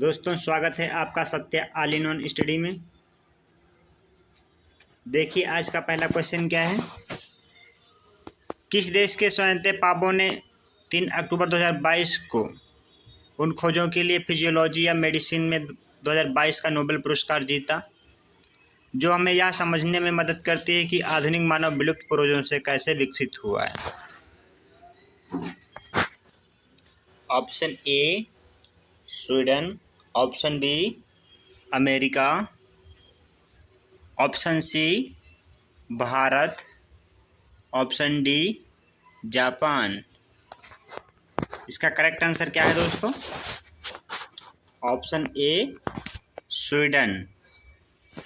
दोस्तों स्वागत है आपका सत्य ऑल इन वन स्टडी में। देखिए आज का पहला क्वेश्चन क्या है। किस देश के स्वतंत्रता पाबों ने 3 अक्टूबर 2022 को उन खोजों के लिए फिजियोलॉजी या मेडिसिन में 2022 का नोबेल पुरस्कार जीता जो हमें यह समझने में मदद करती है कि आधुनिक मानव विलुप्त पूर्वजों से कैसे विकसित हुआ है। Option A Sweden, option B America, option C Bharat, option D Japan. इसका करेक्ट आंसर क्या है दोस्तों? Option A Sweden.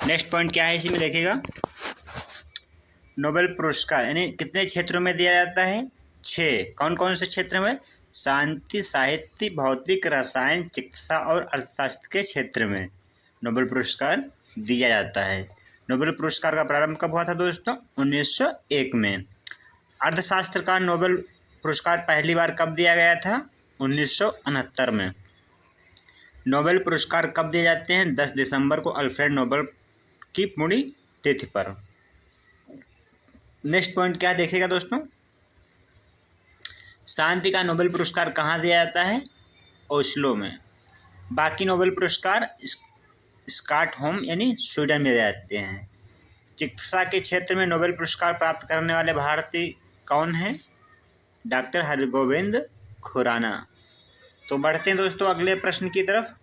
Next point क्या है इसी में देखिएगा। नोबेल पुरस्कार यानी कितने क्षेत्रों में दिया जाता है? 6। कौन कौन से क्षेत्र में? शांति, साहित्य, भौतिक, रसायन, चिकित्सा और अर्थशास्त्र के क्षेत्र में नोबेल पुरस्कार दिया जाता है। नोबेल पुरस्कार का प्रारंभ कब हुआ था दोस्तों? 1901 में। अर्थशास्त्र का नोबेल पुरस्कार पहली बार कब दिया गया था? 1969 में। नोबेल पुरस्कार कब दिए जाते हैं? 10 दिसंबर को अल्फ्रेड नोबेल की पुण्य तिथि पर। नेक्स्ट पॉइंट क्या देखिएगा दोस्तों। शांति का नोबेल पुरस्कार कहाँ दिया जाता है? ओस्लो में। बाकी नोबेल पुरस्कार स्टॉकहोम यानी स्वीडन में दिए जाते हैं। चिकित्सा के क्षेत्र में नोबेल पुरस्कार प्राप्त करने वाले भारतीय कौन हैं? डॉक्टर हरगोविंद खुराना। तो बढ़ते हैं दोस्तों अगले प्रश्न की तरफ।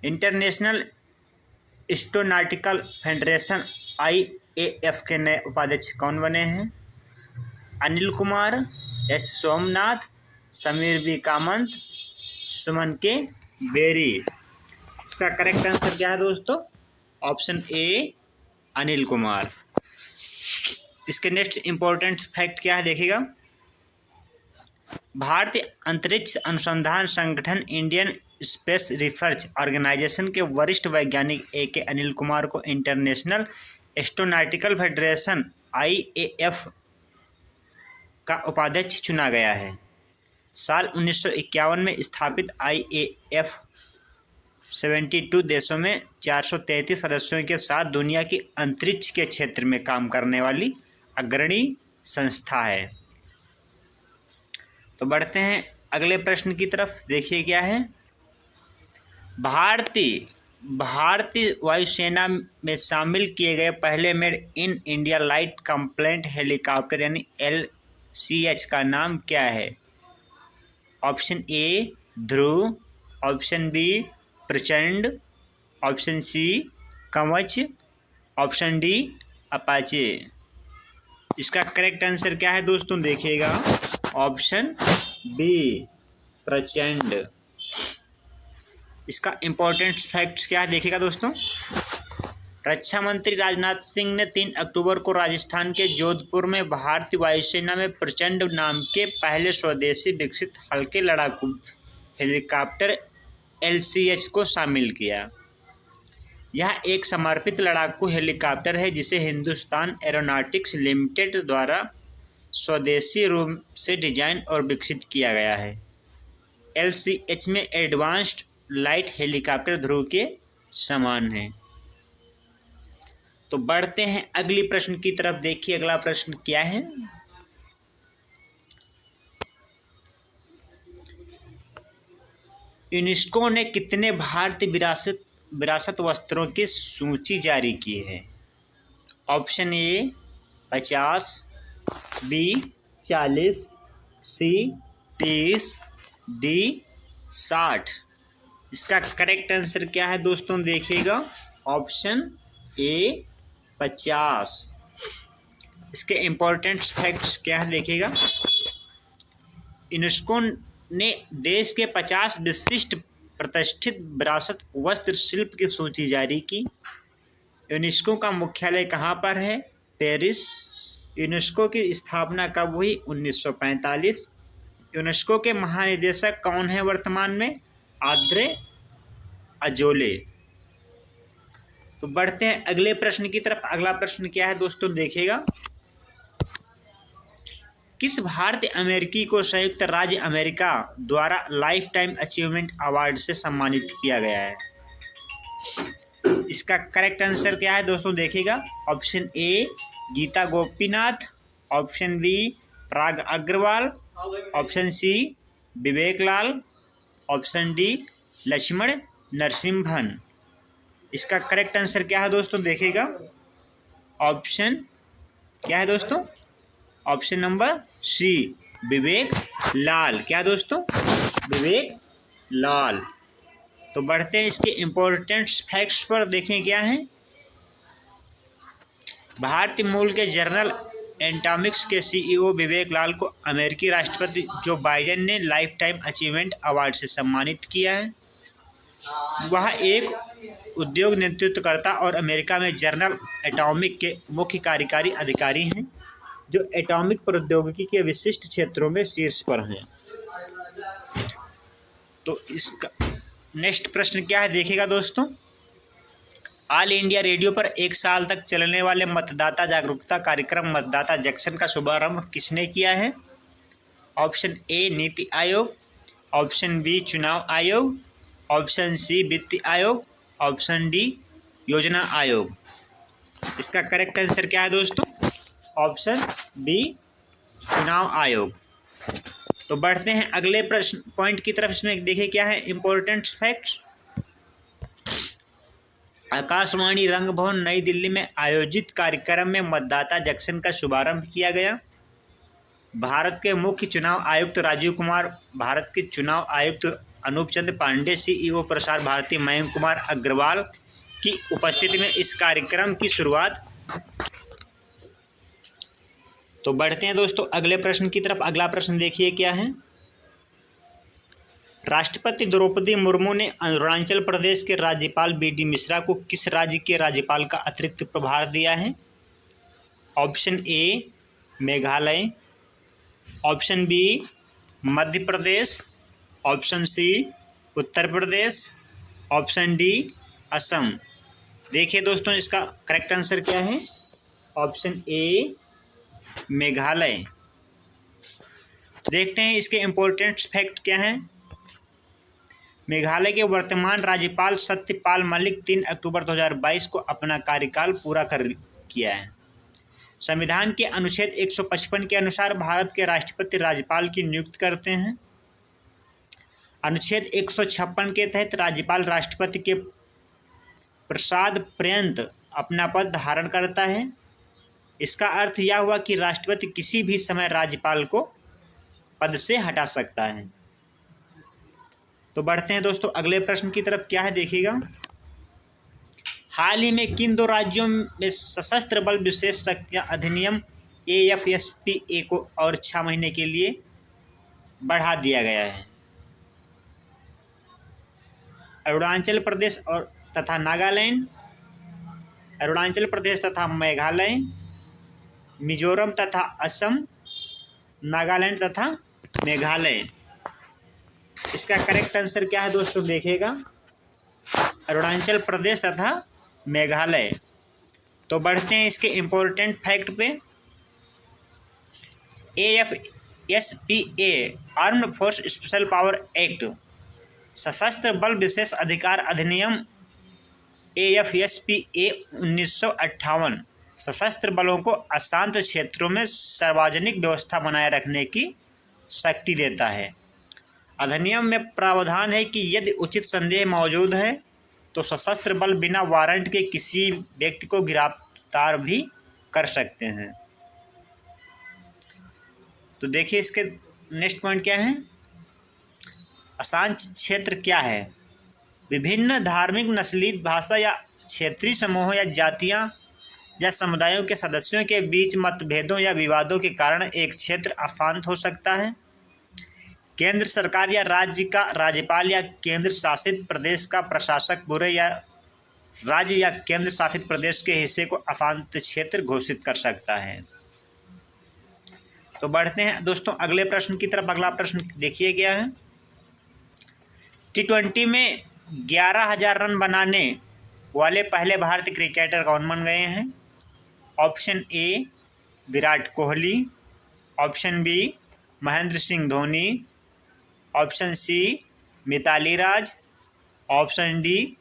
इंटरनेशनल एस्ट्रोनॉटिकल फेडरेशन IAF के नए उपाध्यक्ष कौन बने हैं? अनिल कुमार, एस सोमनाथ, समीर बी कामत, सुमन के बेरी। इसका करेक्ट आंसर क्या है दोस्तों? ऑप्शन ए अनिल कुमार। इसके नेक्स्ट इंपॉर्टेंट फैक्ट क्या है देखिएगा। भारतीय अंतरिक्ष अनुसंधान संगठन इंडियन स्पेस रिसर्च ऑर्गेनाइजेशन के वरिष्ठ वैज्ञानिक AK अनिल कुमार को इंटरनेशनल एस्ट्रोनॉटिकल फेडरेशन IAF का उपाध्यक्ष चुना गया है। साल 1951 में स्थापित IAF 72 देशों में 433 सदस्यों के साथ दुनिया की अंतरिक्ष के क्षेत्र में काम करने वाली अग्रणी संस्था है। तो बढ़ते हैं अगले प्रश्न की तरफ। देखिए क्या है। भारतीय वायुसेना में शामिल किए गए पहले made in India light combat helicopter यानी LCH का नाम क्या है? Option A Dhruv, option B Prachand, option C Kavach, option D Apache. इसका करेक्ट आंसर क्या है दोस्तों? देखिएगा ऑप्शन बी प्रचंड। इसका इंपॉर्टेंट फैक्ट्स क्या है देखिएगा दोस्तों। रक्षा मंत्री राजनाथ सिंह ने 3 अक्टूबर को राजस्थान के जोधपुर में भारतीय वायुसेना में प्रचंड नाम के पहले स्वदेशी विकसित हल्के लड़ाकू हेलीकॉप्टर LCH को शामिल किया। यह एक समर्पित लड़ाकू हेलीकॉप्टर है जिसे हिंदुस्तान एरोनॉटिक्स लिमिटेड द्वारा स्वदेशी रूप से डिजाइन और विकसित किया गया है। LCH में एडवांस्ड लाइट हेलीकॉप्टर ध्रुव के समान है। तो बढ़ते हैं अगली प्रश्न की तरफ। देखिए अगला प्रश्न क्या है। यूनेस्को ने कितने भारतीय विरासत वस्त्रों की सूची जारी की है? Option A 50, B 40, C 30, D 60। इसका करेक्ट आंसर क्या है दोस्तों? देखिएगा ऑप्शन ए 50। इसके इम्पोर्टेंट फैक्ट्स क्या है देखिएगा। यूनेस्को ने देश के 50 विशिष्ट प्रतिष्ठित विरासत वस्त्र शिल्प की सूची जारी की। यूनेस्को का मुख्यालय कहाँ पर है? पेरिस। यूनेस्को की स्थापना कब हुई? 1945। यूनेस्को के महानिदेशक कौन है वर्तमान में? आद्रे अजोले। तो बढ़ते हैं अगले प्रश्न की तरफ। अगला प्रश्न क्या है दोस्तों? देखिएगा किस भारतीय अमेरिकी को संयुक्त राज्य अमेरिका द्वारा लाइफ टाइम अचीवमेंट अवार्ड से सम्मानित किया गया है? इसका करेक्ट आंसर क्या है दोस्तों, देखिएगा। Option A Gita Gopinath, option B Parag Agrawal, option C Vivek Lal, option D Lakshman Narasimhan. इसका करेक्ट आंसर क्या है दोस्तों, देखिएगा। ऑप्शन क्या है दोस्तों, ऑप्शन नंबर सी विवेक लाल। क्या दोस्तों, विवेक लाल। तो बढ़ते हैं इसके इम्पोर्टेंट फैक्ट्स पर, देखें क्या है। भारतीय मूल के जर्नल एटॉमिक्स के सीईओ विवेक लाल को अमेरिकी राष्ट्रपति जो बाइडेन ने लाइफ टाइम अचीवमेंट अवार्ड से सम्मानित किया है। वह एक उद्योग नेतृत्वकर्ता और अमेरिका में जर्नल एटॉमिक के मुख्य कार्यकारी अधिकारी हैं, जो एटॉमिक प्रौद्योगिकी के विशिष्ट क्षेत्रों में शीर्ष पर हैं। तो इसका नेक्स्ट प्रश्न क्या है, देखिएगा दोस्तों। ऑल इंडिया रेडियो पर 1 साल तक चलने वाले मतदाता जागरूकता कार्यक्रम मतदाता जंक्शन का शुभारंभ किसने किया है? ऑप्शन ए नीति आयोग, ऑप्शन बी चुनाव आयोग, ऑप्शन सी वित्त आयोग, ऑप्शन डी योजना आयोग। इसका करेक्ट आंसर क्या है दोस्तों? ऑप्शन बी चुनाव आयोग। तो बढ़ते हैं अगले प्रश्न पॉइंट की तरफ। इसमें देखिए क्या है इम्पोर्टेंट फैक्ट्स। आकाशवाणी रंगभवन नई दिल्ली में आयोजित कार्यक्रम में मतदाता जंक्शन का शुभारंभ किया गया। भारत के मुख्य चुनाव आयुक्त राजीव कुमार, भारत के चुनाव आयुक्त अनूप चंद्र पांडे, सीईओ प्रसार भारती मयंक कुमार अग्रवाल की उपस्थिति में इस कार्यक्रम की शुरुआत। तो बढ़ते हैं दोस्तों अगले प्रश्न की तरफ। अगला प्रश्न देखिए क्या है। राष्ट्रपति द्रौपदी मुर्मू ने अरुणाचल प्रदेश के राज्यपाल बी.डी. मिश्रा को किस राज्य के राज्यपाल का अतिरिक्त प्रभार दिया है? Option A Meghalaya, option B Madhya Pradesh, option C Uttar Pradesh, option D Assam. देखिए दोस्तों इसका करेक्ट आंसर क्या है? Option A Meghalaya. देखते हैं इसके इम्पोर्टेंट फैक्ट क्या हैं। मेघालय के वर्तमान राज्यपाल सत्यपाल मलिक 3 अक्टूबर 2022 को अपना कार्यकाल पूरा कर किया है। संविधान के अनुच्छेद 155 के अनुसार भारत के राष्ट्रपति राज्यपाल की नियुक्ति करते हैं। अनुच्छेद 156 के तहत राज्यपाल राष्ट्रपति के प्रसाद पर्यंत अपना पद धारण करता है। इसका अर्थ यह हुआ कि राष्ट्रपति किसी भी समय राज्यपाल को पद से हटा सकता है। तो बढ़ते हैं दोस्तों अगले प्रश्न की तरफ। क्या है देखिएगा। हाल ही में किन 2 राज्यों में सशस्त्र बल विशेष शक्तियां अधिनियम AFSPA को और 6 महीने के लिए बढ़ा दिया गया है? अरुणाचल प्रदेश और तथा नागालैंड, अरुणाचल प्रदेश तथा मेघालय, मिजोरम तथा असम, नागालैंड तथा मेघालय। इसका करेक्ट आंसर क्या है दोस्तों, देखिएगा। अरुणाचल प्रदेश तथा मेघालय। तो बढ़ते हैं इसके इम्पोर्टेंट फैक्ट पे। AFSPA armed force special power act, सशस्त्र बल विशेष अधिकार अधिनियम AFSPA 1958 सशस्त्र बलों को अशांत क्षेत्रों में सार्वजनिक व्यवस्था बनाए रखने की शक्ति देता है। अधिनियम में प्रावधान है कि यदि उचित संदेह मौजूद है तो सशस्त्र बल बिना वारंट के किसी व्यक्ति को गिरफ्तार भी कर सकते हैं। तो देखिए इसके नेक्स्ट पॉइंट क्या है। अशांत क्षेत्र क्या है? विभिन्न धार्मिक, नस्ली, भाषा या क्षेत्रीय समूहों या जातियां या समुदायों के सदस्यों के बीच मतभेदों या विवादों के कारण एक क्षेत्र अशांत हो सकता है। केंद्र सरकार या राज्य का राज्यपाल या केंद्र शासित प्रदेश का प्रशासक पूरे या राज्य या केंद्र शासित प्रदेश के हिस्से को अशांत क्षेत्र घोषित कर सकता है। तो बढ़ते हैं दोस्तों अगले प्रश्न की तरफ। अगला प्रश्न देखिए क्या है। T20 में 11,000 रन बनाने वाले पहले भारतीय क्रिकेटर कौन बन गए हैं? Option A Virat Kohli, option B Mahendra Singh Dhoni, option C Mithali Raj, option D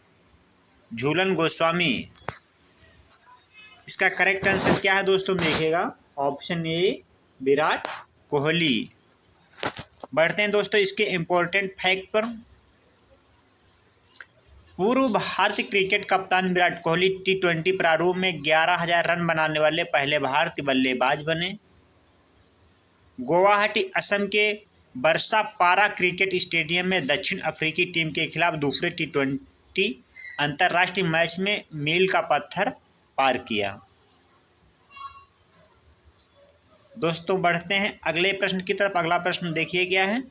Jhulan Goswami. इसका करेक्ट आंसर क्या है दोस्तों, देखिएगा ऑप्शन ए विराट कोहली। बढ़ते हैं दोस्तों इसके इम्पोर्टेंट फैक्ट पर। पूर्व भारतीय क्रिकेट कप्तान विराट कोहली T20 प्रारूप में 11,000 रन बनाने वाले पहले भारतीय बल्लेबाज बने। गुवाहाटी असम के बरसा पारा क्रिकेट स्टेडियम में दक्षिण अफ्रीकी टीम के खिलाफ दूसरे T20 अंतर्राष्ट्रीय मैच में मील का पत्थर पार किया। दोस्तों बढ़ते हैं अगले प्रश्न की तरफ। अगला प्रश्न देखिए क्या है।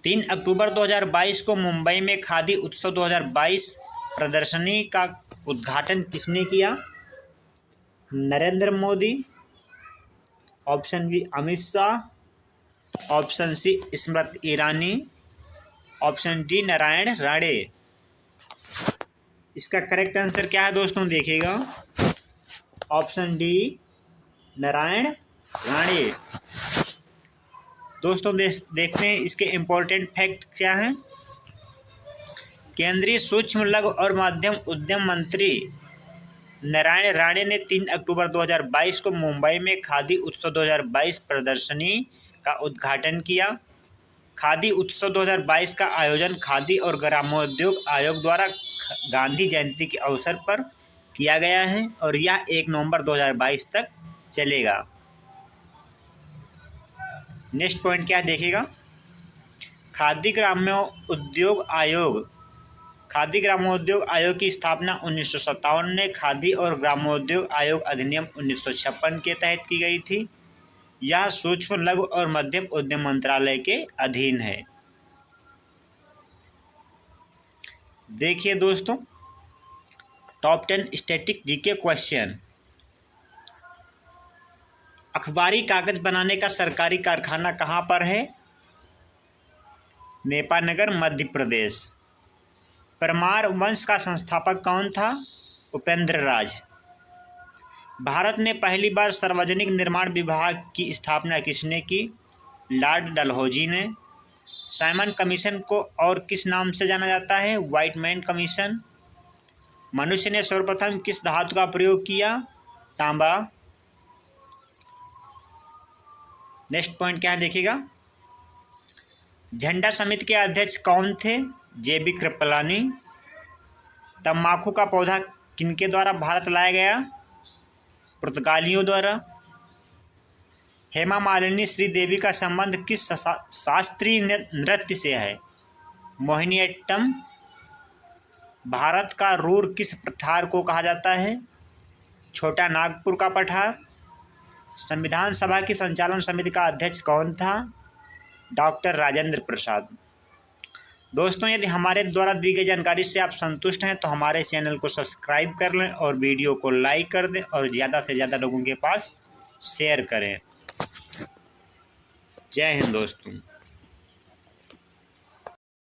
3 अक्टूबर 2022 को मुंबई में खादी उत्सव 2022 प्रदर्शनी का उद्घाटन किसने किया? Narendra Modi, option B Amit Shah, option C Smriti Irani, option D Narayan Rane. इसका करेक्ट आंसर क्या है दोस्तों, देखिएगा ऑप्शन डी नारायण राणे। दोस्तों देखते हैं इसके इम्पोर्टेंट फैक्ट क्या हैं। केंद्रीय सूक्ष्म लघु और मध्यम उद्यम मंत्री नारायण राणे ने 3 अक्टूबर 2022 को मुंबई में खादी उत्सव 2022 प्रदर्शनी का उद्घाटन किया। खादी उत्सव 2022 का आयोजन खादी और ग्रामोद्योग आयोग द्वारा गांधी जयंती के अवसर पर किया गया है और यह 1 नवंबर 2022 तक चलेगा। नेक्स्ट पॉइंट क्या देखिएगा। खादी ग्रामोद्योग आयोग की स्थापना 1957 में खादी और ग्रामोद्योग आयोग अधिनियम 1956 के तहत की गई थी। यह सूक्ष्म लघु और मध्यम उद्यम मंत्रालय के अधीन है। देखिए दोस्तों टॉप 10 स्टैटिक जीके क्वेश्चन। अखबारी कागज बनाने का सरकारी कारखाना कहाँ पर है? नेपानगर, मध्य प्रदेश। परमार वंश का संस्थापक कौन था? उपेंद्र राज। भारत में पहली बार सार्वजनिक निर्माण विभाग की स्थापना किसने की? लॉर्ड डलहौजी ने। साइमन कमीशन को और किस नाम से जाना जाता है? Whitman commission. मनुष्य ने सर्वप्रथम किस धातु का प्रयोग किया? तांबा। नेक्स्ट पॉइंट क्या है देखिएगा। झंडा समिति के अध्यक्ष कौन थे? JB कृपलानी। तंबाकू का पौधा किनके द्वारा भारत लाया गया? पुर्तगालियों द्वारा। हेमा मालिनी श्रीदेवी का संबंध किस शास्त्रीय नृत्य से है? मोहिनीअट्टम। भारत का रूर किस पठार को कहा जाता है? छोटा नागपुर का पठार। संविधान सभा की संचालन समिति का अध्यक्ष कौन था? डॉक्टर राजेंद्र प्रसाद। दोस्तों यदि हमारे द्वारा दी गई जानकारी से आप संतुष्ट हैं तो हमारे चैनल को सब्सक्राइब कर लें और वीडियो को लाइक कर दें और ज़्यादा से ज़्यादा लोगों के पास शेयर करें। जय हिंद दोस्तों।